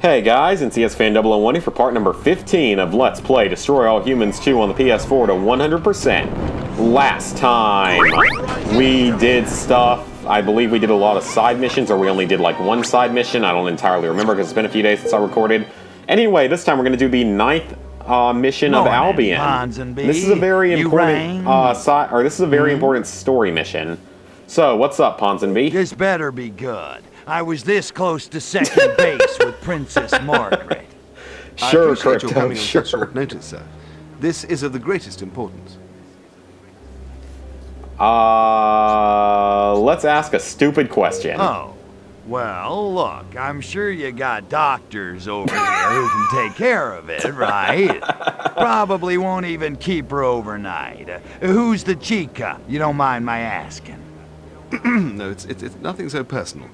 Hey guys, it's ESFan001 here for part number 15 of Let's Play Destroy All Humans 2 on the PS4 to 100%. Last time, we did stuff. I believe we did a lot of side missions, or we only did like one side mission. I don't entirely remember because it's been a few days since I recorded. Anyway, this time we're going to do the 9th mission of Albion. Ponsonby. This is a very important this is a very important story mission. So, what's up, Ponsonby? This better be good. I was this close to second base with Princess Margaret. Sure, I appreciate your coming on sure. such short notice, sir. This is of the greatest importance. Let's ask a stupid question. Oh, well, look, I'm sure you got doctors over here who can take care of it, right? Probably won't even keep her overnight. Who's the chica? You don't mind my asking? No, it's nothing so personal.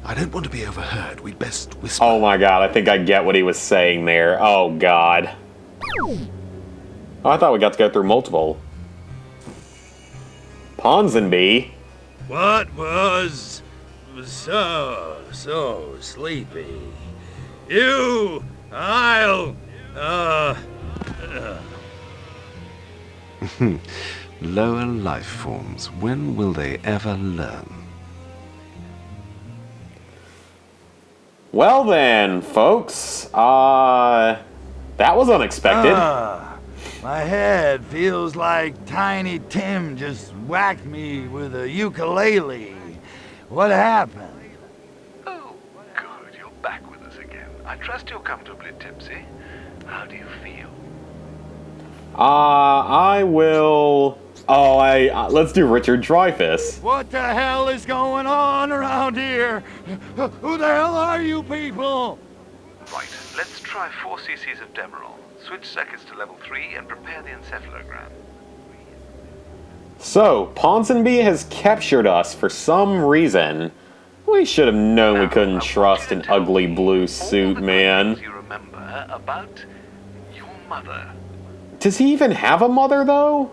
I don't want to be overheard. We'd best whisper. Oh my god, I think I get what he was saying there. Oh god. Oh, I thought we got to go through multiple. Ponsonby. What was so sleepy? Lower life forms. When will they ever learn? Well then, folks, that was unexpected. My head feels like Tiny Tim just whacked me with a ukulele. What happened? Oh, good. You're back with us again. I trust you're comfortably tipsy. How do you feel? I will... Oh, let's do Richard Dreyfuss. What the hell is going on around here? Who the hell are you people? Right, let's try 4 cc's of Demerol. Switch circuits to level 3 and prepare the encephalogram. So, Ponsonby has captured us for some reason. We should have known we couldn't trust an ugly blue suit, man. You remember about your mother. Does he even have a mother, though?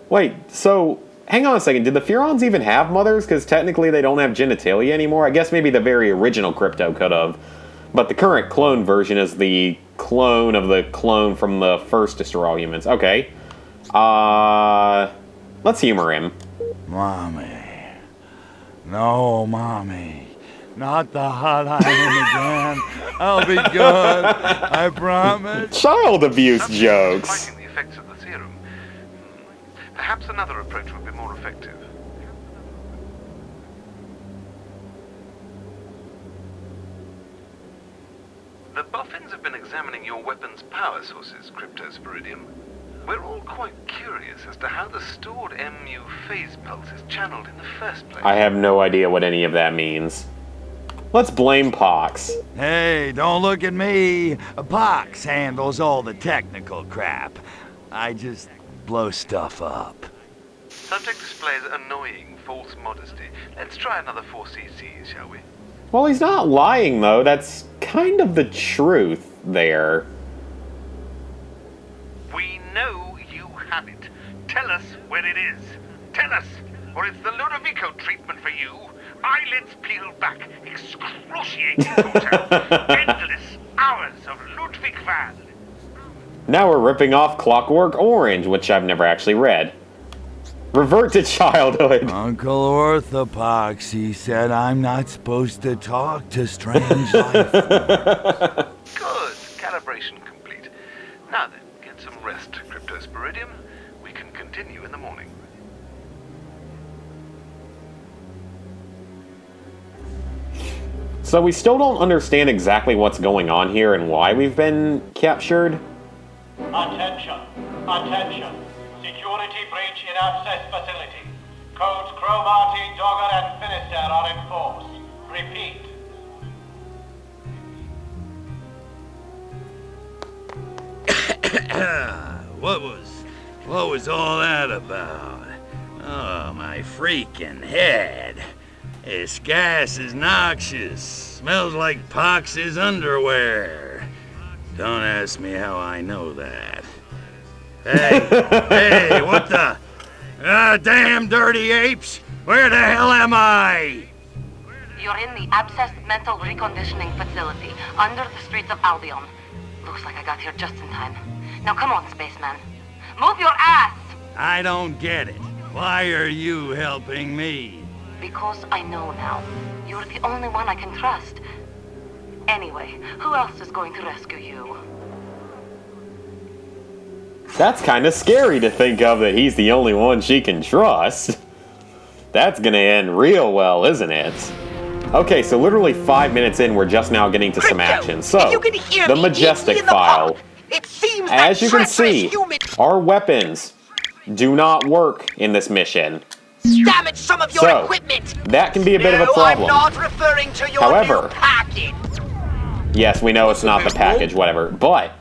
Wait, so, hang on a second. Did the Furons even have mothers? Because technically they don't have genitalia anymore. I guess maybe the very original Crypto could have. But the current clone version is the clone of the clone from the first Destroy All Humans. Okay. Let's humor him. Mommy. No, Mommy. Not the hot iron again. I'll be good. I promise. Child abuse jokes. Fighting the effects of the serum. Perhaps another approach would be more effective. The Boffins have been examining your weapon's power sources, Cryptosporidium. We're all quite curious as to how the stored MU phase pulse is channeled in the first place. I have no idea what any of that means. Let's blame Pox. Hey, don't look at me. Pox handles all the technical crap. I just blow stuff up. Subject displays annoying false modesty. Let's try another 4 cc's, shall we? Well, he's not lying, though. That's kind of the truth there. We know you have it. Tell us where it is. Tell us, or it's the Ludovico treatment for you. Eyelids peeled back, excruciating torture, endless hours of Ludwig van. Now we're ripping off Clockwork Orange, which I've never actually read. Revert to childhood. Uncle Orthopoxy said I'm not supposed to talk to strange life forms. Good. Calibration complete. Now then, get some rest, Cryptosporidium. We can continue in the morning. So we still don't understand exactly what's going on here and why we've been captured. Attention! Attention! Security breach in access facility. Codes Cromarty, Dogger, and Finisterre are in force. Repeat. What was all that about? Oh, my freaking head. This gas is noxious. Smells like Pox's underwear. Don't ask me how I know that. Hey, what the? Damn dirty apes! Where the hell am I? You're in the Abscessed Mental Reconditioning Facility, under the streets of Albion. Looks like I got here just in time. Now come on, spaceman. Move your ass! I don't get it. Why are you helping me? Because I know now. You're the only one I can trust. Anyway, who else is going to rescue you? That's kind of scary to think of, that he's the only one she can trust. That's gonna end real well, isn't it? Okay, so literally 5 minutes in, we're just now getting to some action. So, the Majestic file. As you can see, our weapons do not work in this mission. Damage some of your equipment. That can be a bit of a problem. I'm not referring to your However, new package. Yes, we know it's not the package, whatever, but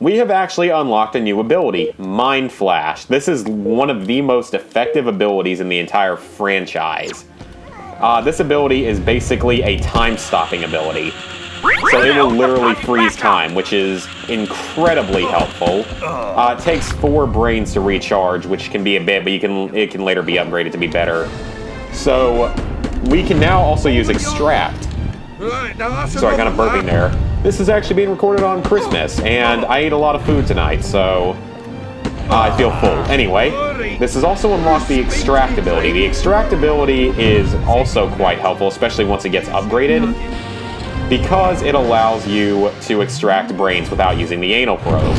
we have actually unlocked a new ability, Mind Flash. This is one of the most effective abilities in the entire franchise. This ability is basically a time-stopping ability. So it will literally freeze time, which is incredibly helpful. It takes 4 brains to recharge, which can be a bit, but it can later be upgraded to be better. So we can now also use Extract. Sorry, kind of burping there. This is actually being recorded on Christmas, and I ate a lot of food tonight, so I feel full. Anyway, this has also unlocked the Extract ability. The Extract ability is also quite helpful, especially once it gets upgraded, because it allows you to extract brains without using the anal probe.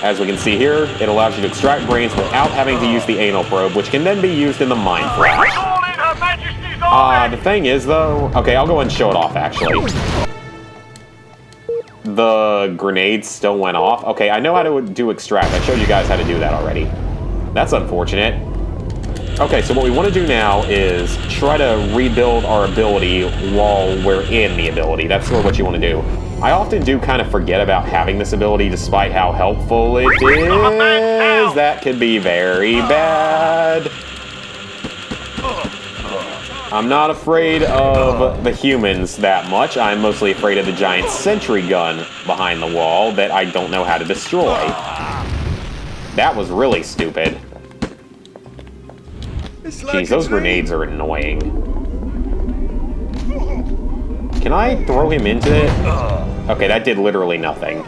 As we can see here, it allows you to extract brains without having to use the anal probe, which can then be used in the Mind Flash. The thing is, though... Okay, I'll go ahead and show it off, actually. The grenades still went off. Okay, I know how to do Extract. I showed you guys how to do that already. That's unfortunate. Okay, so what we want to do now is try to rebuild our ability while we're in the ability. That's sort of what you want to do. I often do kind of forget about having this ability despite how helpful it is. That could be very bad. I'm not afraid of the humans that much. I'm mostly afraid of the giant sentry gun behind the wall that I don't know how to destroy. That was really stupid. Jeez, those grenades are annoying. Can I throw him into it? Okay, that did literally nothing.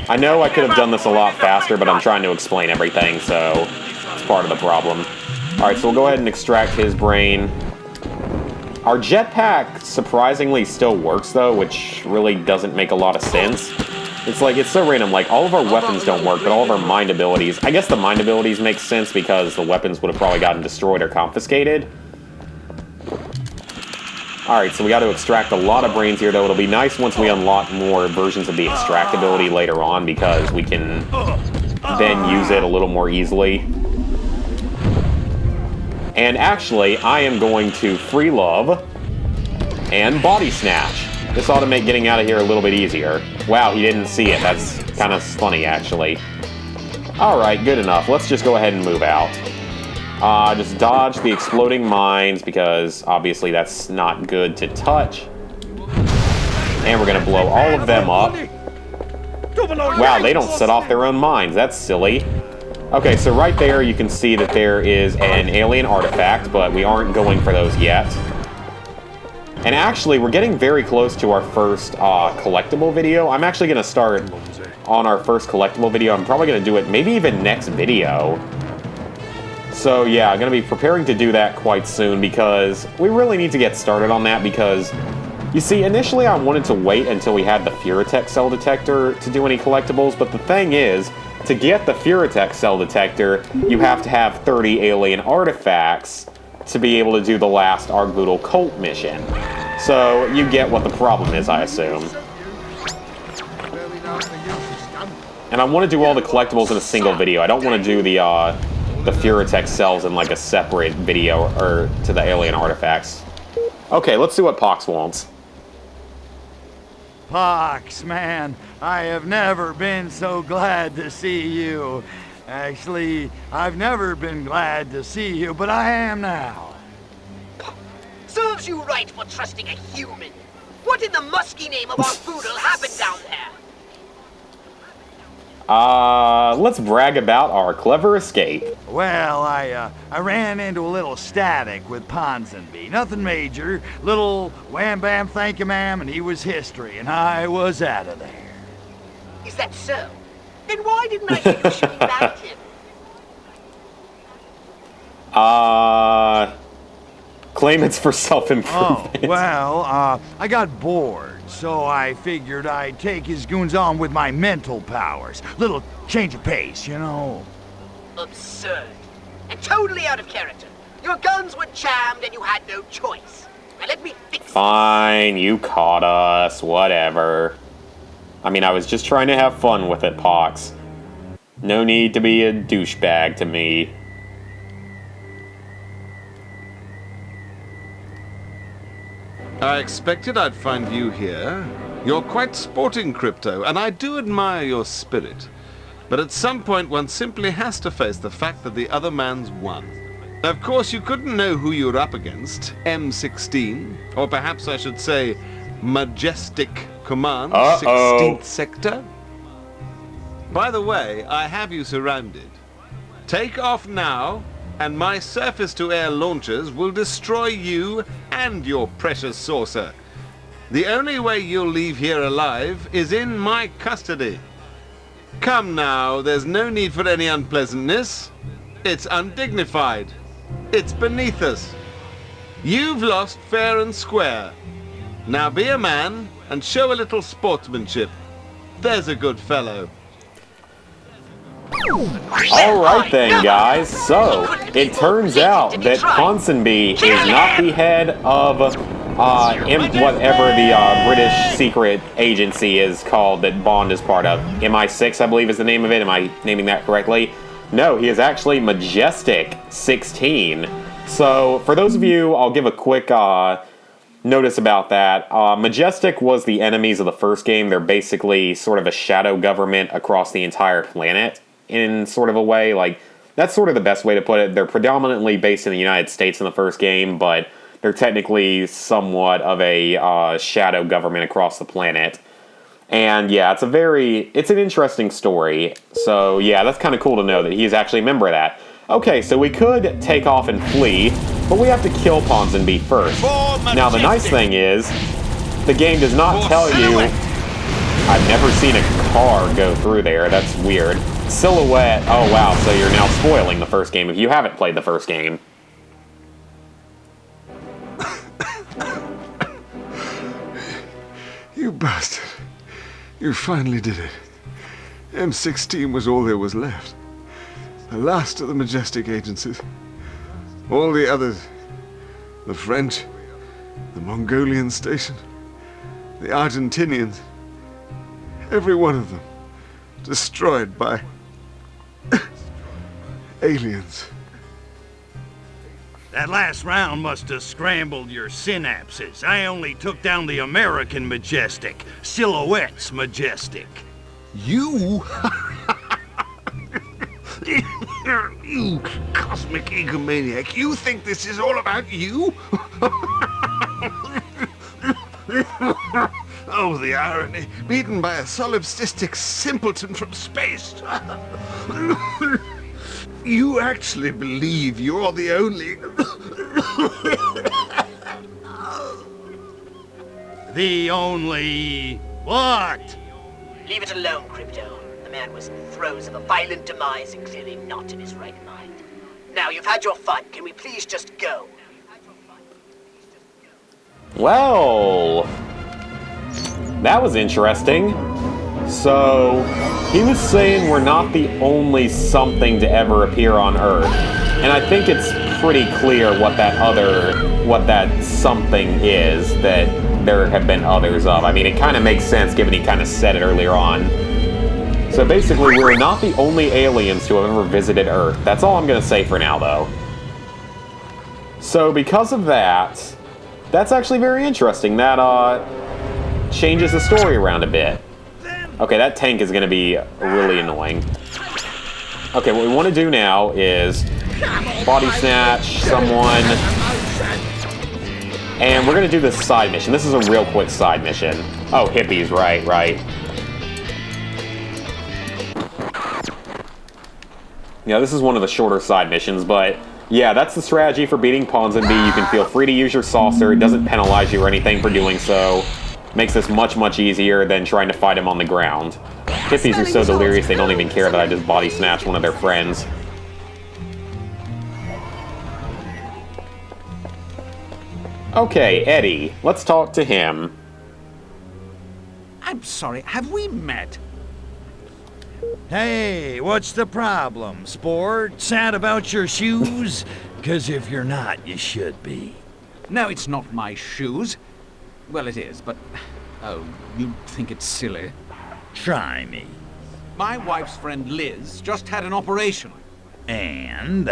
I know I could have done this a lot faster, but I'm trying to explain everything, so it's part of the problem. Alright, so we'll go ahead and extract his brain. Our jetpack surprisingly still works, though, which really doesn't make a lot of sense. It's like, it's so random, like, all of our weapons don't work, but all of our mind abilities... I guess the mind abilities make sense because the weapons would have probably gotten destroyed or confiscated. Alright, so we got to extract a lot of brains here, though. It'll be nice once we unlock more versions of the extract ability later on, because we can then use it a little more easily. And actually, I am going to Free Love and Body Snatch. This ought to make getting out of here a little bit easier. Wow, he didn't see it. That's kind of funny, actually. Alright, good enough. Let's just go ahead and move out. Just dodge the exploding mines, because obviously that's not good to touch. And we're going to blow all of them up. Wow, they don't set off their own mines. That's silly. Okay, so right there you can see that there is an alien artifact, but we aren't going for those yet. And actually, we're getting very close to our first collectible video. I'm actually going to start on our first collectible video. I'm probably going to do it maybe even next video. So yeah, I'm going to be preparing to do that quite soon because we really need to get started on that because, you see, initially I wanted to wait until we had the Furitech cell detector to do any collectibles, but the thing is, to get the Furitech cell detector, you have to have 30 alien artifacts to be able to do the last Argloodle cult mission. So you get what the problem is, I assume. And I want to do all the collectibles in a single video. I don't want to do the Furitech cells in like a separate video or to the alien artifacts. Okay, let's see what Pox wants. Pox, man, I have never been so glad to see you. Actually, I've never been glad to see you, but I am now. Serves you right for trusting a human. What in the musky name of our poodle happened down there? Let's brag about our clever escape. Well, I ran into a little static with Ponsonby. Nothing major. Little wham bam thank you ma'am, and he was history, and I was out of there. Is that so? Then why didn't I hear you shooting back at him? Claim it's for self-improvement. Oh, well, I got bored, so I figured I'd take his goons on with my mental powers. Little change of pace, you know? Absurd. And totally out of character. Your guns were jammed and you had no choice. Now let me fix it. Fine, you caught us, whatever. I mean, I was just trying to have fun with it, Pox. No need to be a douchebag to me. I expected I'd find you here. You're quite sporting, Crypto, and I do admire your spirit. But at some point, one simply has to face the fact that the other man's won. Of course, you couldn't know who you're up against. M16, or perhaps I should say, Majestic Command, 16th Sector. By the way, I have you surrounded. Take off now, and my surface-to-air launchers will destroy you and your precious saucer. The only way you'll leave here alive is in my custody. Come now, there's no need for any unpleasantness. It's undignified. It's beneath us. You've lost fair and square. Now be a man and show a little sportsmanship. There's a good fellow. Alright then, guys. So, it turns out that Ponsonby is not the head of whatever the British secret agency is called that Bond is part of. MI6, I believe, is the name of it. Am I naming that correctly? No, he is actually Majestic 16. So, for those of you, I'll give a quick notice about that. Majestic was the enemies of the first game. They're basically sort of a shadow government across the entire planet in sort of a way. Like, that's sort of the best way to put it. They're predominantly based in the United States in the first game, but they're technically somewhat of a shadow government across the planet. And yeah, it's an interesting story. So yeah, that's kind of cool to know that he's actually a member of that. Okay, so we could take off and flee, but we have to kill Ponsonby first. Now the nice thing is, the game does not tell you... I've never seen a car go through there, that's weird. Silhouette, oh wow, so you're now spoiling the first game if you haven't played the first game. You bastard. You finally did it. M16 was all there was left. The last of the Majestic agencies. All the others. The French, the Mongolian station, the Argentinians. Every one of them destroyed by aliens. That last round must have scrambled your synapses. I only took down the American Majestic. Silhouette's Majestic. You? You cosmic egomaniac. You think this is all about you? Oh, the irony. Beaten by a solipsistic simpleton from space. You actually believe you're the only... The only... what? Leave it alone, Crypto. The man was in the throes of a violent demise and clearly not in his right mind. Now, you've had your fun. Can we please just go? Well, that was interesting. So, he was saying we're not the only something to ever appear on Earth. And I think it's pretty clear what that something is that there have been others of. I mean, it kind of makes sense given he kind of said it earlier on. So basically, we're not the only aliens to have ever visited Earth. That's all I'm going to say for now, though. So because of that, that's actually very interesting. That changes the story around a bit. Okay, that tank is going to be really annoying. Okay, what we want to do now is body snatch someone. And we're going to do this side mission. This is a real quick side mission. Oh, hippies, right. Yeah, this is one of the shorter side missions, but yeah, that's the strategy for beating Ponsonby. You can feel free to use your saucer. It doesn't penalize you or anything for doing so. Makes this much, much easier than trying to fight him on the ground. Hippies are so delirious they don't even care that I just body snatched one of their friends. Okay, Eddie. Let's talk to him. I'm sorry, have we met? Hey, what's the problem, sport? Sad about your shoes? 'Cause if you're not, you should be. No, it's not my shoes. Well, it is, but... Oh, you think it's silly. Try me. My wife's friend Liz just had an operation. And?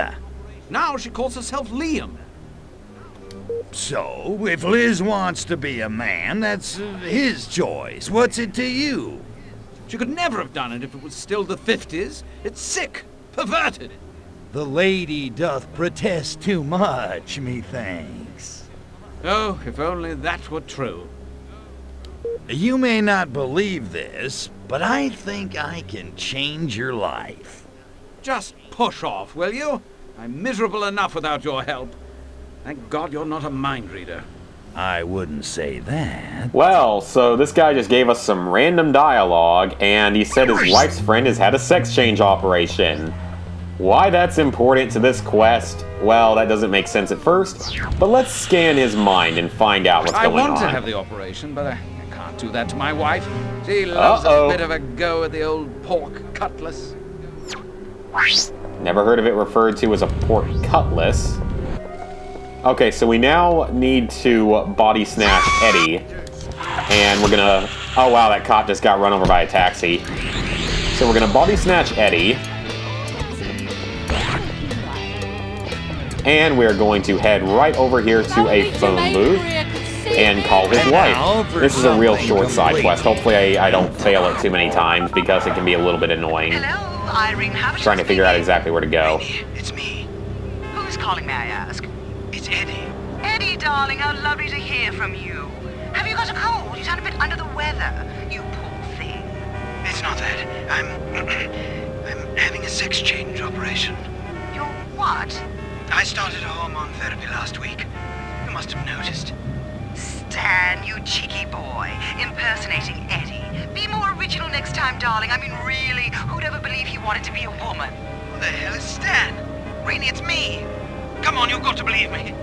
Now she calls herself Liam. So, if Liz wants to be a man, that's his choice. What's it to you? She could never have done it if it was still the 50s. It's sick, perverted. The lady doth protest too much, methinks. Oh, if only that were true. You may not believe this, but I think I can change your life. Just push off, will you? I'm miserable enough without your help. Thank God you're not a mind reader. I wouldn't say that. Well, so this guy just gave us some random dialogue, and he said his wife's friend has had a sex change operation. Why that's important to this quest, well, that doesn't make sense at first, but let's scan his mind and find out what's going on. I want to have the operation, but I can't do that to my wife. She loves a bit of a go at the old pork cutlass. Never heard of it referred to as a pork cutlass. Okay, so we now need to body snatch Eddie. And we're gonna... Oh wow, that cop just got run over by a taxi. So we're gonna body snatch Eddie. And we're going to head right over here to a phone booth and call his wife. This is a real short side quest. Hopefully I don't fail it too many times because it can be a little bit annoying. Hello, Irene. Trying to figure out exactly where to go. It's me. Who's calling, may I ask? It's Eddie. Eddie, darling, how lovely to hear from you. Have you got a cold? You sound a bit under the weather. You poor thing. It's not that. I'm having a sex change operation. You're what? I started hormone therapy last week. You must have noticed. Stan, you cheeky boy, impersonating Eddie. Be more original next time, darling. I mean, really, who'd ever believe he wanted to be a woman? Who the hell is Stan? Rainey, it's me. Come on, you've got to believe me.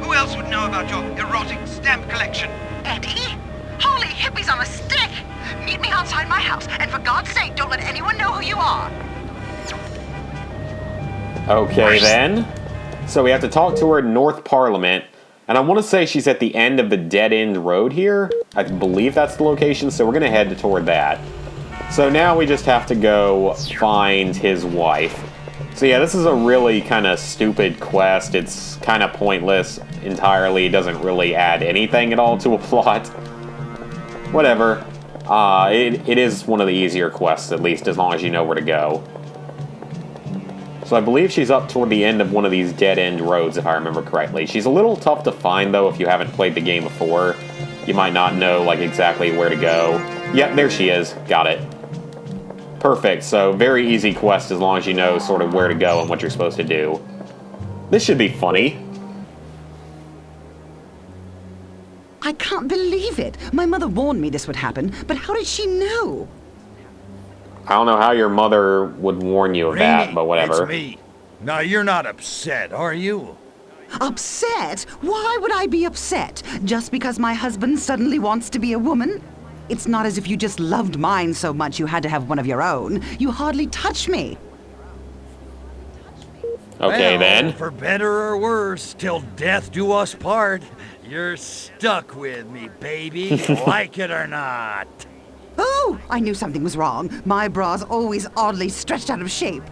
Who else would know about your erotic stamp collection? Eddie? Holy hippies on a stick! Meet me outside my house, and for God's sake, don't let anyone know who you are. Okay, then. So we have to talk to her in North Parliament. And I want to say she's at the end of the dead-end road here. I believe that's the location, so we're going to head toward that. So now we just have to go find his wife. So yeah, this is a really kind of stupid quest. It's kind of pointless entirely. It doesn't really add anything at all to a plot. Whatever. It is one of the easier quests, at least, as long as you know where to go. So I believe she's up toward the end of one of these dead-end roads, if I remember correctly. She's a little tough to find, though, if you haven't played the game before. You might not know, like, exactly where to go. Yep, there she is. Got it. Perfect. So, very easy quest as long as you know sort of where to go and what you're supposed to do. This should be funny. I can't believe it. My mother warned me this would happen, but how did she know? I don't know how your mother would warn you of that, but whatever. It's me. Now, you're not upset, are you? Upset? Why would I be upset? Just because my husband suddenly wants to be a woman? It's not as if you just loved mine so much you had to have one of your own. You hardly touch me. Okay, well, then. For better or worse, till death do us part, you're stuck with me, baby, like it or not. Oh, I knew something was wrong. My bra's always oddly stretched out of shape.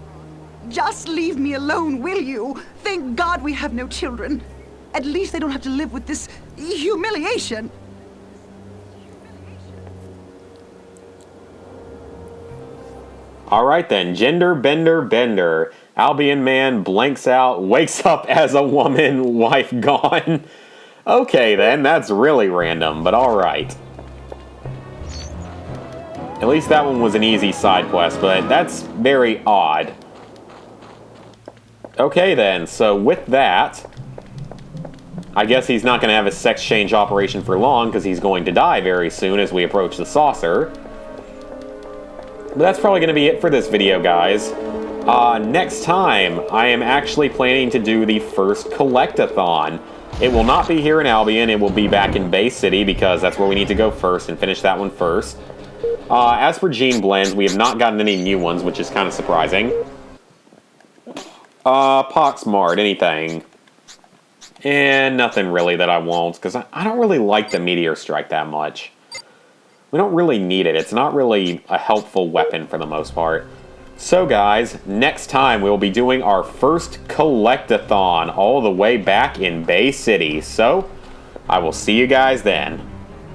Just leave me alone, will you? Thank God we have no children. At least they don't have to live with this humiliation. Alright then, gender bender bender. Albion man blanks out, wakes up as a woman, wife gone. Okay then, that's really random, but alright. At least that one was an easy side quest, but that's very odd. Okay then, so with that, I guess he's not going to have a sex change operation for long because he's going to die very soon as we approach the saucer. But that's probably going to be it for this video, guys. Next time, I am actually planning to do the first collect-a-thon. It will not be here in Albion, it will be back in Bay City because that's where we need to go first and finish that one first. As for gene blends, we have not gotten any new ones, which is kind of surprising. Poxmart, anything. And nothing really that I want, because I don't really like the Meteor Strike that much. We don't really need it. It's not really a helpful weapon for the most part. So guys, next time we will be doing our first collect-a-thon all the way back in Bay City. So, I will see you guys then.